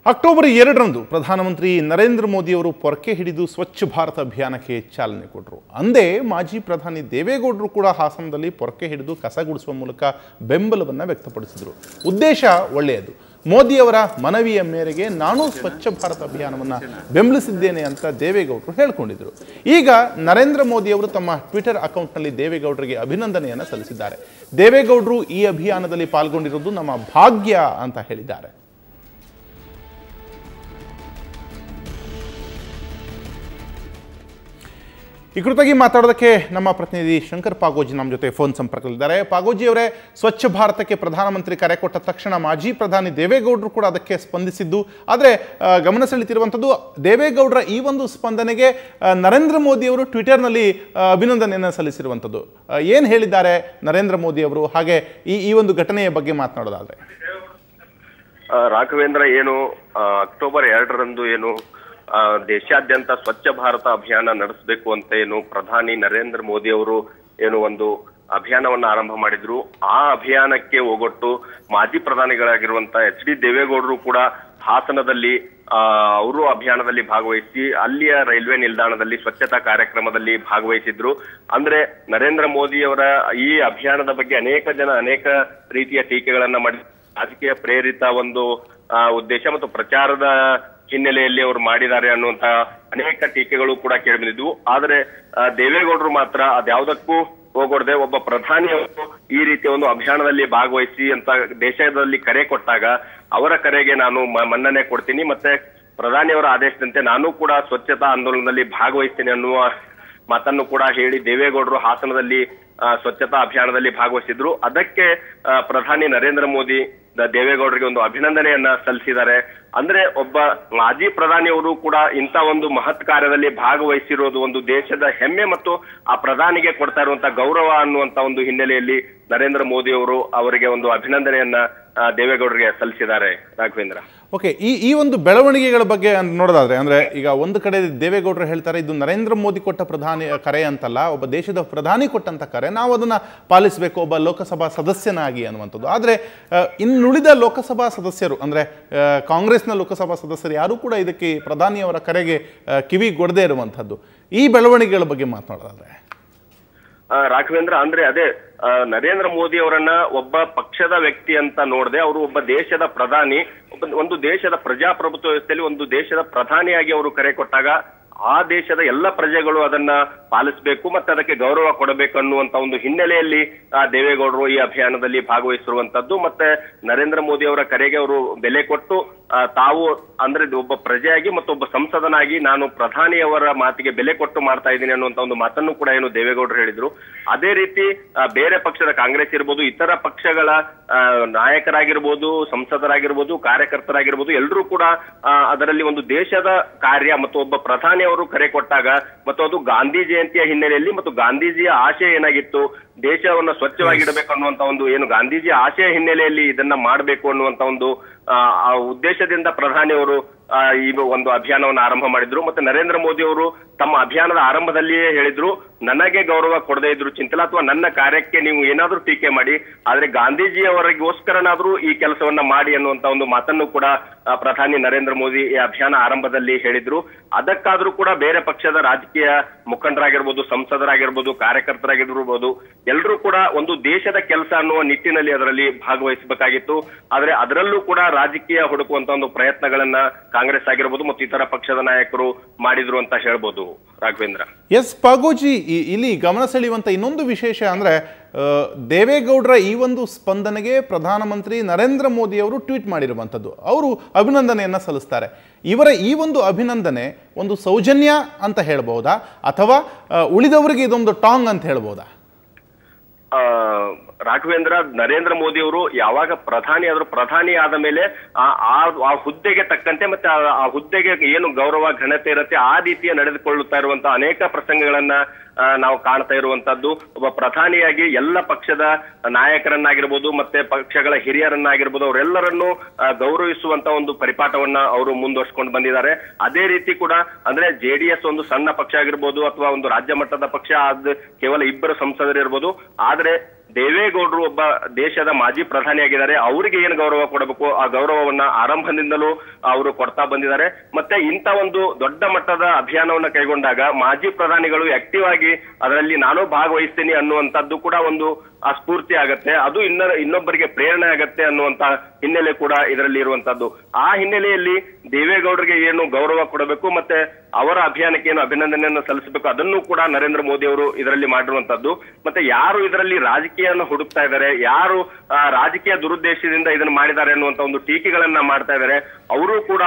October 2ರಂದು ಪ್ರಧಾನಮಂತ್ರಿ ನರೇಂದ್ರ ಮೋದಿಯವರು ಪೊರಕೆ ಹಿಡಿದು ಸ್ವಚ್ಛ ಭಾರತ ಅಭಿಯಾನಕ್ಕೆ ಚಾಲನೆ ಕೊಟ್ಟರು. ಅಂದೇ ಮಾಜಿ ಪ್ರಧಾನಿ ದೇವೇಗೌಡರು ಕೂಡ ಹಾಸನದಲ್ಲಿ ಪೊರಕೆ ಹಿಡಿದು ಕಸ ಗುಡಿಸುವ ಮೂಲಕ ಬೆಂಬಲವನ್ನು ವ್ಯಕ್ತಪಡಿಸಿದರು. ಉದ್ದೇಶ ಒಳ್ಳೆಯದು. ಮೋದಿಯವರ ಮನವಿಯ ಮೇರೆಗೆ ನಾನು ಸ್ವಚ್ಛ ಭಾರತ ಅಭಿಯಾನವನ್ನು ಬೆಂಬಲಿಸಿದ್ದೇನೆ ಅಂತ ದೇವೇಗೌಡರು ಹೇಳಿಕೊಂಡಿದ್ದರು. ಈಗ ನರೇಂದ್ರ ಮೋದಿಯವರು ತಮ್ಮ ಟ್ವಿಟರ್ ಅಕೌಂಟ್ನಲ್ಲಿ ದೇವೇಗೌಡರಿಗೆ ಅಭಿನಂದನೆಯನ್ನು ಸಲ್ಲಿಸಿದ್ದಾರೆ. ದೇವೇಗೌಡರು ಈ ಅಭಿಯಾನದಲ್ಲಿ ಪಾಲ್ಗೊಂಡಿರುವುದು ನಮ್ಮ ಭಾಗ್ಯ ಅಂತ ಹೇಳಿದ್ದಾರೆ. ಈ ಕುರಿತಾಗಿ ಮಾತಾಡೋದಕ್ಕೆ ನಮ್ಮ ಪ್ರತಿನಿಧಿ ಶಂಕರ್ ಪಾಗೋಜಿ ನಮ್ಮ ಜೊತೆ ಫೋನ್ ಸಂಪರ್ಕದಲ್ಲಿದ್ದಾರೆ. ಪಾಗೋಜಿ ಅವರೇ, ಸ್ವಚ್ಛ ಭಾರತಕ್ಕೆ ಪ್ರಧಾನಮಂತ್ರಿ ಕರೆ ಕೊಟ್ಟ ತಕ್ಷಣ ಮಾಜಿ ಪ್ರಧಾನಿ ದೇವೇಗೌಡರು ಕೂಡ ಅದಕ್ಕೆ ಸ್ಪಂದಿಸಿದ್ದು. ಆದರೆ ಗಮನ ಸೆಳೆಯುತ್ತಿರುವಂಥದ್ದು ದೇವೇಗೌಡರ ಈ ಒಂದು ಸ್ಪಂದನೆಗೆ ನರೇಂದ್ರ ಮೋದಿಯವರು ಟ್ವಿಟರ್ನಲ್ಲಿ ಅಭಿನಂದನೆಯನ್ನು ಸಲ್ಲಿಸಿರುವಂಥದ್ದು. ಏನು ಹೇಳಿದ್ದಾರೆ ನರೇಂದ್ರ ಮೋದಿಯವರು? ಹಾಗೆ ಈ ಒಂದು ಘಟನೆಯ ಬಗ್ಗೆ ಮಾತನಾಡೋದಾದ್ರೆ ರಾಘವೇಂದ್ರ, ಏನು ಅಕ್ಟೋಬರ್ 2ರಂದು ಏನು ದೇಶಾದ್ಯಂತ ಸ್ವಚ್ಛ ಭಾರತ ಅಭಿಯಾನ ನಡೆಸಬೇಕು ಅಂತ ಏನು ಪ್ರಧಾನಿ ನರೇಂದ್ರ ಮೋದಿ ಅವರು ಏನು ಒಂದು ಅಭಿಯಾನವನ್ನ ಆರಂಭ ಮಾಡಿದ್ರು. ಆ ಅಭಿಯಾನಕ್ಕೆ ಹೋಗೊಟ್ಟು ಮಾಜಿ ಪ್ರಧಾನಿಗಳಾಗಿರುವಂತ HD ದೇವೇಗೌಡರು ಕೂಡ ಹಾಸನದಲ್ಲಿ ಅವರು ಅಭಿಯಾನದಲ್ಲಿ ಭಾಗವಹಿಸಿ ಅಲ್ಲಿಯ ರೈಲ್ವೆ ನಿಲ್ದಾಣದಲ್ಲಿ ಸ್ವಚ್ಛತಾ ಕಾರ್ಯಕ್ರಮದಲ್ಲಿ ಭಾಗವಹಿಸಿದ್ರು. ಅಂದ್ರೆ ನರೇಂದ್ರ ಮೋದಿ ಅವರ ಈ ಅಭಿಯಾನದ ಬಗ್ಗೆ ಅನೇಕ ರೀತಿಯ ಟೀಕೆಗಳನ್ನ ಮಾಡಿ ರಾಜಕೀಯ ಪ್ರೇರಿತ ಒಂದು ಉದ್ದೇಶ ಮತ್ತು ಪ್ರಚಾರದ ಹಿನ್ನೆಲೆಯಲ್ಲಿ ಅವರು ಮಾಡಿದ್ದಾರೆ ಅನ್ನುವಂತ ಅನೇಕ ಟೀಕೆಗಳು ಕೂಡ ಕೇಳಿಬಂದಿದ್ವು. ಆದ್ರೆ ದೇವೇಗೌಡರು ಮಾತ್ರ ಅದ್ಯಾವುದಕ್ಕೂ ಹೋಗೊಡದೆ ಒಬ್ಬ ಪ್ರಧಾನಿಯವರು ಈ ರೀತಿಯ ಒಂದು ಅಭಿಯಾನದಲ್ಲಿ ಭಾಗವಹಿಸಿ ಅಂತ ದೇಶದಲ್ಲಿ ಕರೆ ಕೊಟ್ಟಾಗ ಅವರ ಕರೆಗೆ ನಾನು ಮನ್ನಣೆ ಕೊಡ್ತೀನಿ, ಮತ್ತೆ ಪ್ರಧಾನಿಯವರ ಆದೇಶದಂತೆ ನಾನು ಕೂಡ ಸ್ವಚ್ಛತಾ ಆಂದೋಲನದಲ್ಲಿ ಭಾಗವಹಿಸ್ತೀನಿ ಅನ್ನುವ ಮಾತನ್ನು ಕೂಡ ಹೇಳಿ ದೇವೇಗೌಡರು ಹಾಸನದಲ್ಲಿ ಸ್ವಚ್ಛತಾ ಅಭಿಯಾನದಲ್ಲಿ ಭಾಗವಹಿಸಿದ್ರು. ಅದಕ್ಕೆ ಪ್ರಧಾನಿ ನರೇಂದ್ರ ಮೋದಿ ದೇವೇಗೌಡರಿಗೆ ಒಂದು ಅಭಿನಂದನೆಯನ್ನ ಸಲ್ಲಿಸಿದ್ದಾರೆ. ಅಂದ್ರೆ ಒಬ್ಬ ಮಾಜಿ ಪ್ರಧಾನಿಯವರು ಕೂಡ ಇಂಥ ಒಂದು ಮಹತ್ ಕಾರ್ಯದಲ್ಲಿ ಭಾಗವಹಿಸಿರೋದು ಒಂದು ದೇಶದ ಹೆಮ್ಮೆ ಮತ್ತು ಆ ಪ್ರಧಾನಿಗೆ ಕೊಡ್ತಾ ಇರುವಂತ ಗೌರವ ಅನ್ನುವಂತ ಒಂದು ಹಿನ್ನೆಲೆಯಲ್ಲಿ ನರೇಂದ್ರ ಮೋದಿ ಅವರು ಅವರಿಗೆ ಒಂದು ಅಭಿನಂದನೆಯನ್ನ ದೇವೇಗೌಡರಿಗೆ ಸಲ್ಲಿಸಿದ್ದಾರೆ. ರಾಘವೇಂದ್ರ, ಓಕೆ, ಈ ಒಂದು ಬೆಳವಣಿಗೆಗಳ ಬಗ್ಗೆ ನೋಡೋದಾದ್ರೆ ಅಂದ್ರೆ ಈಗ ಒಂದು ಕಡೆ ದೇವೇಗೌಡರು ಹೇಳ್ತಾರೆ ಇದು ನರೇಂದ್ರ ಮೋದಿ ಕೊಟ್ಟ ಪ್ರಧಾನಿ ಕರೆ ಅಂತಲ್ಲ, ಒಬ್ಬ ದೇಶದ ಪ್ರಧಾನಿ ಕೊಟ್ಟಂತ ಕರೆ, ನಾವು ಅದನ್ನ ಪಾಲಿಸಬೇಕು ಒಬ್ಬ ಲೋಕಸಭಾ ಸದಸ್ಯನಾಗಿ ಅನ್ನುವಂಥದ್ದು. ಆದರೆ ಇನ್ನುಳಿದ ಲೋಕಸಭಾ ಸದಸ್ಯರು ಅಂದ್ರೆ ಕಾಂಗ್ರೆಸ್ನ ಲೋಕಸಭಾ ಸದಸ್ಯರು ಯಾರು ಕೂಡ ಇದಕ್ಕೆ ಪ್ರಧಾನಿಯವರ ಕರೆಗೆ ಕಿವಿ ಕೊಡದೇ ಇರುವಂಥದ್ದು. ಈ ಬೆಳವಣಿಗೆಗಳ ಬಗ್ಗೆ ಮಾತನಾಡೋದಾದ್ರೆ ರಾಘವೇಂದ್ರ, ಅಂದ್ರೆ ಅದೇ ನರೇಂದ್ರ ಮೋದಿ ಅವರನ್ನ ಒಬ್ಬ ಪಕ್ಷದ ವ್ಯಕ್ತಿ ಅಂತ ನೋಡದೆ ಅವರು ಒಬ್ಬ ದೇಶದ ಪ್ರಧಾನಿ, ಒಂದು ದೇಶದ ಪ್ರಜಾಪ್ರಭುತ್ವ ವ್ಯವಸ್ಥೆಯಲ್ಲಿ ಒಂದು ದೇಶದ ಪ್ರಧಾನಿಯಾಗಿ ಅವರು ಕರೆ ಕೊಟ್ಟಾಗ ಆ ದೇಶದ ಎಲ್ಲ ಪ್ರಜೆಗಳು ಅದನ್ನ ಪಾಲಿಸಬೇಕು ಮತ್ತೆ ಅದಕ್ಕೆ ಗೌರವ ಕೊಡಬೇಕು ಅನ್ನುವಂತ ಒಂದು ಹಿನ್ನೆಲೆಯಲ್ಲಿ ದೇವೇಗೌಡರು ಈ ಅಭಿಯಾನದಲ್ಲಿ ಭಾಗವಹಿಸಿರುವಂತದ್ದು. ಮತ್ತೆ ನರೇಂದ್ರ ಮೋದಿ ಅವರ ಕರೆಗೆ ಅವರು ಬೆಲೆ ಕೊಟ್ಟು ತಾವು ಅಂದ್ರೆ ಒಬ್ಬ ಪ್ರಜೆಯಾಗಿ ಮತ್ತೊಬ್ಬ ಸಂಸದನಾಗಿ ನಾನು ಪ್ರಧಾನಿಯವರ ಮಾತಿಗೆ ಬೆಲೆ ಕೊಟ್ಟು ಮಾಡ್ತಾ ಇದ್ದೀನಿ ಅನ್ನುವಂತ ಒಂದು ಮಾತನ್ನು ಕೂಡ ಏನು ದೇವೇಗೌಡರು ಹೇಳಿದ್ರು. ಅದೇ ರೀತಿ ಬೇರೆ ಪಕ್ಷದ ಕಾಂಗ್ರೆಸ್ ಇರ್ಬೋದು, ಇತರ ಪಕ್ಷಗಳ ನಾಯಕರಾಗಿರ್ಬೋದು, ಸಂಸದರಾಗಿರ್ಬೋದು, ಕಾರ್ಯಕರ್ತರಾಗಿರ್ಬೋದು, ಎಲ್ಲರೂ ಕೂಡ ಅದರಲ್ಲಿ ಒಂದು ದೇಶದ ಕಾರ್ಯ ಮತ್ತು ಒಬ್ಬ ಪ್ರಧಾನಿ ಅವರು ಕರೆ ಕೊಟ್ಟಾಗ ಮತ್ತು ಅದು ಗಾಂಧಿ ಜಯಂತಿಯ ಹಿನ್ನೆಲೆಯಲ್ಲಿ ಮತ್ತು ಗಾಂಧೀಜಿಯ ಆಶಯ ಏನಾಗಿತ್ತು, ದೇಶವನ್ನ ಸ್ವಚ್ಛವಾಗಿಡಬೇಕು ಅನ್ನುವಂತ ಒಂದು ಏನು ಗಾಂಧೀಜಿಯ ಆಶಯ ಹಿನ್ನೆಲೆಯಲ್ಲಿ ಇದನ್ನ ಮಾಡಬೇಕು ಅನ್ನುವಂತ ಒಂದು ಉದ್ದೇಶದಿಂದ ಪ್ರಧಾನಿಯವರು ಈ ಒಂದು ಅಭಿಯಾನವನ್ನು ಆರಂಭ ಮಾಡಿದ್ರು. ಮತ್ತೆ ನರೇಂದ್ರ ಮೋದಿ ಅವರು ತಮ್ಮ ಅಭಿಯಾನದ ಆರಂಭದಲ್ಲಿಯೇ ಹೇಳಿದ್ರು, ನನಗೆ ಗೌರವ ಕೊಡದೇ ಇದ್ರು ಚಿಂತಲ ಅಥವಾ ನನ್ನ ಕಾರ್ಯಕ್ಕೆ ನೀವು ಏನಾದ್ರೂ ಟೀಕೆ ಮಾಡಿ, ಆದ್ರೆ ಗಾಂಧೀಜಿಯವರಿಗೋಸ್ಕರನಾದ್ರೂ ಈ ಕೆಲಸವನ್ನ ಮಾಡಿ ಅನ್ನುವಂತ ಒಂದು ಮಾತನ್ನು ಕೂಡ ಪ್ರಧಾನಿ ನರೇಂದ್ರ ಮೋದಿ ಈ ಅಭಿಯಾನ ಆರಂಭದಲ್ಲಿ ಹೇಳಿದ್ರು. ಅದಕ್ಕಾದ್ರೂ ಕೂಡ ಬೇರೆ ಪಕ್ಷದ ರಾಜಕೀಯ ಮುಖಂಡರಾಗಿರ್ಬೋದು, ಸಂಸದರಾಗಿರ್ಬೋದು, ಕಾರ್ಯಕರ್ತರಾಗಿರ್ಬೋದು, ಎಲ್ಲರೂ ಕೂಡ ಒಂದು ದೇಶದ ಕೆಲಸ ಅನ್ನುವ ನಿಟ್ಟಿನಲ್ಲಿ ಅದರಲ್ಲಿ ಭಾಗವಹಿಸಬೇಕಾಗಿತ್ತು. ಆದ್ರೆ ಅದರಲ್ಲೂ ಕೂಡ ರಾಜಕೀಯ ಹುಡುಕುವಂತ ಒಂದು ಪ್ರಯತ್ನಗಳನ್ನ ಕಾಂಗ್ರೆಸ್ ಆಗಿರ್ಬೋದು ಮತ್ತು ಇತರ ಪಕ್ಷದ ನಾಯಕರು ಮಾಡಿದ್ರು ಅಂತ ಹೇಳ್ಬೋದು. ರಾಘವೇಂದ್ರ, ಎಸ್ ಪಾಗೋಜಿ, ಇಲ್ಲಿ ಗಮನ ಸೆಳೆಯುವಂತ ಇನ್ನೊಂದು ವಿಶೇಷ ಅಂದ್ರೆ ದೇವೇಗೌಡರ ಈ ಒಂದು ಸ್ಪಂದನೆಗೆ ಪ್ರಧಾನಮಂತ್ರಿ ನರೇಂದ್ರ ಮೋದಿ ಅವರು ಟ್ವೀಟ್ ಮಾಡಿರುವಂಥದ್ದು, ಅವರು ಅಭಿನಂದನೆಯನ್ನ ಸಲ್ಲಿಸ್ತಾರೆ. ಇವರ ಈ ಒಂದು ಅಭಿನಂದನೆ ಒಂದು ಸೌಜನ್ಯ ಅಂತ ಹೇಳ್ಬಹುದಾ ಅಥವಾ ಉಳಿದವರಿಗೆ ಇದೊಂದು ಟಾಂಗ್ ಅಂತ ಹೇಳ್ಬಹುದಾ? ರಾಘವೇಂದ್ರ, ನರೇಂದ್ರ ಮೋದಿ ಅವರು ಯಾವಾಗ ಪ್ರಧಾನಿ ಆದ ಮೇಲೆ ಆ ಹುದ್ದೆಗೆ ತಕ್ಕಂತೆ ಮತ್ತೆ ಆ ಹುದ್ದೆಗೆ ಏನು ಗೌರವ ಘನತೆ ಇರುತ್ತೆ ಆ ರೀತಿಯ ನಡೆದುಕೊಳ್ಳುತ್ತಾ ಇರುವಂತಹ ಅನೇಕ ಪ್ರಸಂಗಗಳನ್ನ ನಾವು ಕಾಣ್ತಾ ಇರುವಂತದ್ದು. ಒಬ್ಬ ಪ್ರಧಾನಿಯಾಗಿ ಎಲ್ಲ ಪಕ್ಷದ ನಾಯಕರನ್ನಾಗಿರ್ಬೋದು ಮತ್ತೆ ಪಕ್ಷಗಳ ಹಿರಿಯರನ್ನಾಗಿರ್ಬೋದು ಅವರೆಲ್ಲರನ್ನೂ ಗೌರವಿಸುವಂತ ಒಂದು ಪರಿಪಾಠವನ್ನ ಅವರು ಮುಂದುವರ್ಸ್ಕೊಂಡು ಬಂದಿದ್ದಾರೆ. ಅದೇ ರೀತಿ ಕೂಡ ಅಂದ್ರೆ JDS ಒಂದು ಸಣ್ಣ ಪಕ್ಷ ಆಗಿರ್ಬೋದು ಅಥವಾ ಒಂದು ರಾಜ್ಯ ಮಟ್ಟದ ಪಕ್ಷ, ಅದು ಕೇವಲ ಇಬ್ಬರು ಸಂಸದರಿರ್ಬೋದು, ಆದ್ರೆ ದೇವೇಗೌಡರು ಒಬ್ಬ ದೇಶದ ಮಾಜಿ ಪ್ರಧಾನಿಯಾಗಿದ್ದಾರೆ, ಅವರಿಗೆ ಏನು ಗೌರವ ಕೊಡಬೇಕು ಆ ಗೌರವವನ್ನ ಆರಂಭದಿಂದಲೂ ಅವರು ಕೊಡ್ತಾ ಬಂದಿದ್ದಾರೆ. ಮತ್ತೆ ಇಂಥ ಒಂದು ದೊಡ್ಡ ಮಟ್ಟದ ಅಭಿಯಾನವನ್ನ ಕೈಗೊಂಡಾಗ ಮಾಜಿ ಪ್ರಧಾನಿಗಳು ಆಕ್ಟಿವ್ ಆಗಿ ಅದರಲ್ಲಿ ನಾನು ಭಾಗವಹಿಸ್ತೀನಿ ಅನ್ನುವಂಥದ್ದು ಕೂಡ ಒಂದು ಆ ಸ್ಫೂರ್ತಿ ಆಗತ್ತೆ, ಅದು ಇನ್ನೊಬ್ಬರಿಗೆ ಪ್ರೇರಣೆ ಆಗತ್ತೆ ಅನ್ನುವಂತ ಹಿನ್ನೆಲೆ ಕೂಡ ಇದರಲ್ಲಿ ಇರುವಂತದ್ದು. ಆ ಹಿನ್ನೆಲೆಯಲ್ಲಿ ದೇವೇಗೌಡರಿಗೆ ಏನು ಗೌರವ ಕೊಡಬೇಕು ಮತ್ತೆ ಅವರ ಅಭಿಯಾನಕ್ಕೆ ಏನು ಅಭಿನಂದನೆಯನ್ನು ಸಲ್ಲಿಸಬೇಕು ಅದನ್ನು ಕೂಡ ನರೇಂದ್ರ ಮೋದಿ ಅವರು ಇದರಲ್ಲಿ ಮಾಡಿರುವಂತದ್ದು. ಮತ್ತೆ ಯಾರು ಇದರಲ್ಲಿ ರಾಜಕೀಯವನ್ನು ಹುಡುಕ್ತಾ ಇದ್ದಾರೆ, ಯಾರು ರಾಜಕೀಯ ದುರುದ್ದೇಶದಿಂದ ಇದನ್ನ ಮಾಡಿದ್ದಾರೆ ಅನ್ನುವಂತ ಒಂದು ಟೀಕೆಗಳನ್ನ ಮಾಡ್ತಾ ಇದ್ದಾರೆ, ಅವರು ಕೂಡ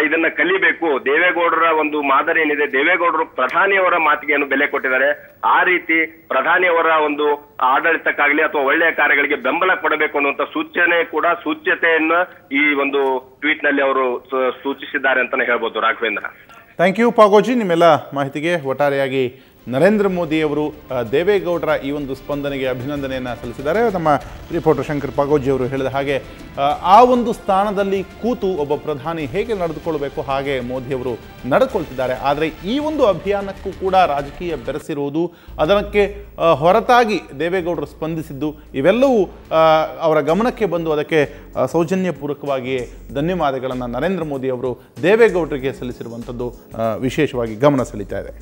ಇದನ್ನ ಕಲಿಬೇಕು. ದೇವೇಗೌಡರ ಒಂದು ಮಾದರಿ ಏನಿದೆ, ದೇವೇಗೌಡರು ಪ್ರಧಾನಿಯವರ ಮಾತಿಗೆ ಏನು ಬೆಲೆ ಕೊಟ್ಟಿದ್ದಾರೆ, ಆ ರೀತಿ ಪ್ರಧಾನಿಯವರ ಒಂದು ಆಡಳಿತಕ್ಕಾಗ್ಲಿ ಅಥವಾ ಒಳ್ಳೆಯ ಕಾರ್ಯಗಳಿಗೆ ಬೆಂಬಲ ಕೊಡಬೇಕು ಅನ್ನುವಂತ ಸೂಚ್ಯತೆಯನ್ನ ಈ ಒಂದು ಟ್ವೀಟ್ ನಲ್ಲಿ ಅವರು ಸೂಚಿಸಿದ್ದಾರೆ ಅಂತಾನೆ ಹೇಳ್ಬೋದು. ರಾಘವೇಂದ್ರ, ಥ್ಯಾಂಕ್ ಯು ಪಾಗೋಜಿ, ನಿಮ್ಮೆಲ್ಲ ಮಾಹಿತಿಗೆ. ಒಟ್ಟಾರೆಯಾಗಿ ನರೇಂದ್ರ ಮೋದಿಯವರು ದೇವೇಗೌಡರ ಈ ಒಂದು ಸ್ಪಂದನೆಗೆ ಅಭಿನಂದನೆಯನ್ನು ಸಲ್ಲಿಸಿದ್ದಾರೆ. ನಮ್ಮ ರಿಪೋರ್ಟರ್ ಶಂಕರ್ ಪಾಗೋಜಿ ಅವರು ಹೇಳಿದ ಹಾಗೆ ಆ ಒಂದು ಸ್ಥಾನದಲ್ಲಿ ಕೂತು ಒಬ್ಬ ಪ್ರಧಾನಿ ಹೇಗೆ ನಡೆದುಕೊಳ್ಬೇಕು ಹಾಗೆ ಮೋದಿಯವರು ನಡೆದುಕೊಳ್ತಿದ್ದಾರೆ. ಆದರೆ ಈ ಒಂದು ಅಭಿಯಾನಕ್ಕೂ ಕೂಡ ರಾಜಕೀಯ ಬೆರೆಸಿರುವುದು, ಅದಕ್ಕೆ ಹೊರತಾಗಿ ದೇವೇಗೌಡರು ಸ್ಪಂದಿಸಿದ್ದು, ಇವೆಲ್ಲವೂ ಅವರ ಗಮನಕ್ಕೆ ಬಂದು ಅದಕ್ಕೆ ಸೌಜನ್ಯಪೂರ್ವಕವಾಗಿ ಧನ್ಯವಾದಗಳನ್ನು ನರೇಂದ್ರ ಮೋದಿ ಅವರು ದೇವೇಗೌಡರಿಗೆ ಸಲ್ಲಿಸಿರುವಂಥದ್ದು ವಿಶೇಷವಾಗಿ ಗಮನ ಸೆಳೀತಾ ಇದೆ.